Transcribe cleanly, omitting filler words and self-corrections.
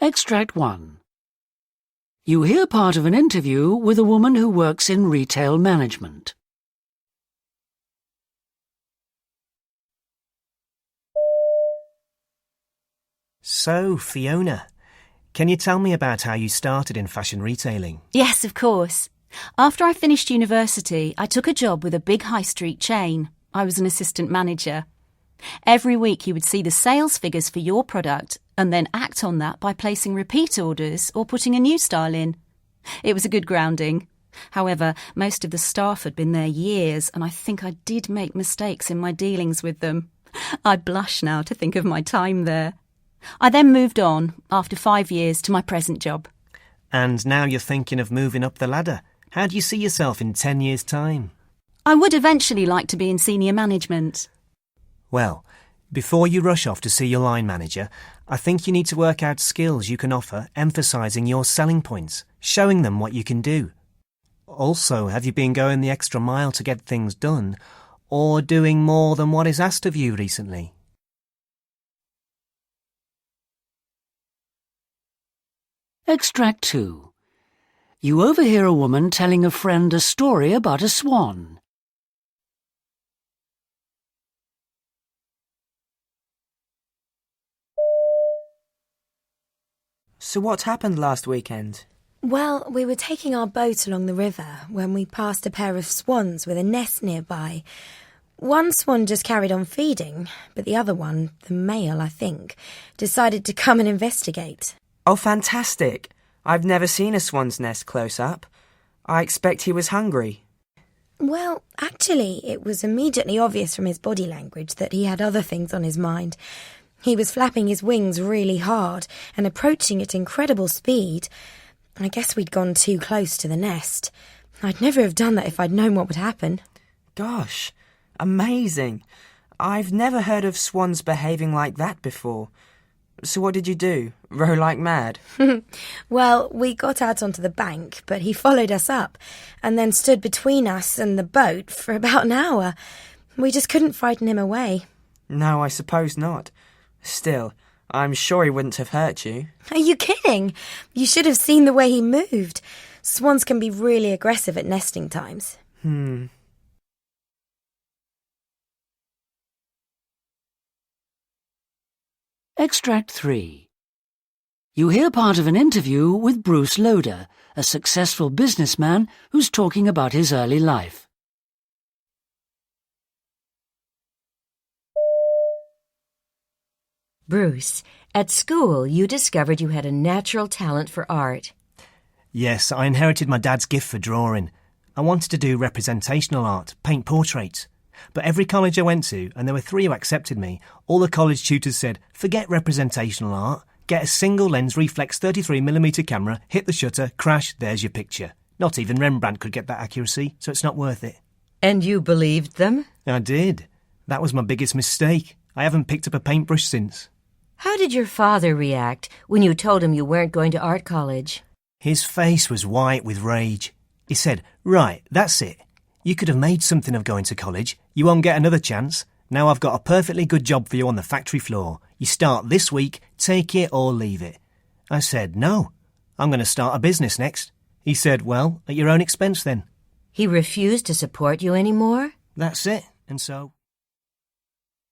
Extract 1. You hear part of an interview with a woman who works in retail management. So, Fiona, can you tell me about how you started in fashion retailing? Yes, of course. After I finished university, I took a job with a big high street chain. I was an assistant manager. Every week you would see the sales figures for your product and then act on that by placing repeat orders or putting a new style in. It was a good grounding. However, most of the staff had been there years and I think I did make mistakes in my dealings with them. I blush now to think of my time there. I then moved on, after 5 years, to my present job. And now you're thinking of moving up the ladder. How do you see yourself in 10 years' time? I would eventually like to be in senior management. Well, before you rush off to see your line manager, I think you need to work out skills you can offer, emphasising your selling points, showing them what you can do. Also, have you been going the extra mile to get things done, or doing more than what is asked of you recently? Extract 2. You overhear a woman telling a friend a story about a swan. So what happened last weekend? Well, we were taking our boat along the river when we passed a pair of swans with a nest nearby. One swan just carried on feeding, but the other one, the male I think, decided to come and investigate. Oh, fantastic! I've never seen a swan's nest close up. I expect he was hungry. Well, actually, it was immediately obvious from his body language that he had other things on his mind. He was flapping his wings really hard and approaching at incredible speed. I guess we'd gone too close to the nest. I'd never have done that if I'd known what would happen. Gosh, amazing. I've never heard of swans behaving like that before. So what did you do? Row like mad? Well, we got out onto the bank, but he followed us up and then stood between us and the boat for about an hour. We just couldn't frighten him away. No, I suppose not. Still, I'm sure he wouldn't have hurt you. Are you kidding? You should have seen the way he moved. Swans can be really aggressive at nesting times. Extract 3. You hear part of an interview with Bruce Loader, a successful businessman who's talking about his early life. Bruce, at school you discovered you had a natural talent for art. Yes, I inherited my dad's gift for drawing. I wanted to do representational art, paint portraits. But every college I went to, and there were 3 who accepted me, all the college tutors said, forget representational art, get a single lens reflex 33mm camera, hit the shutter, crash, there's your picture. Not even Rembrandt could get that accuracy, so it's not worth it. And you believed them? I did. That was my biggest mistake. I haven't picked up a paintbrush since. How did your father react when you told him you weren't going to art college? His face was white with rage. He said, right, that's it. You could have made something of going to college. You won't get another chance. Now I've got a perfectly good job for you on the factory floor. You start this week, take it or leave it. I said, no, I'm going to start a business next. He said, well, at your own expense then. He refused to support you anymore? That's it. And so...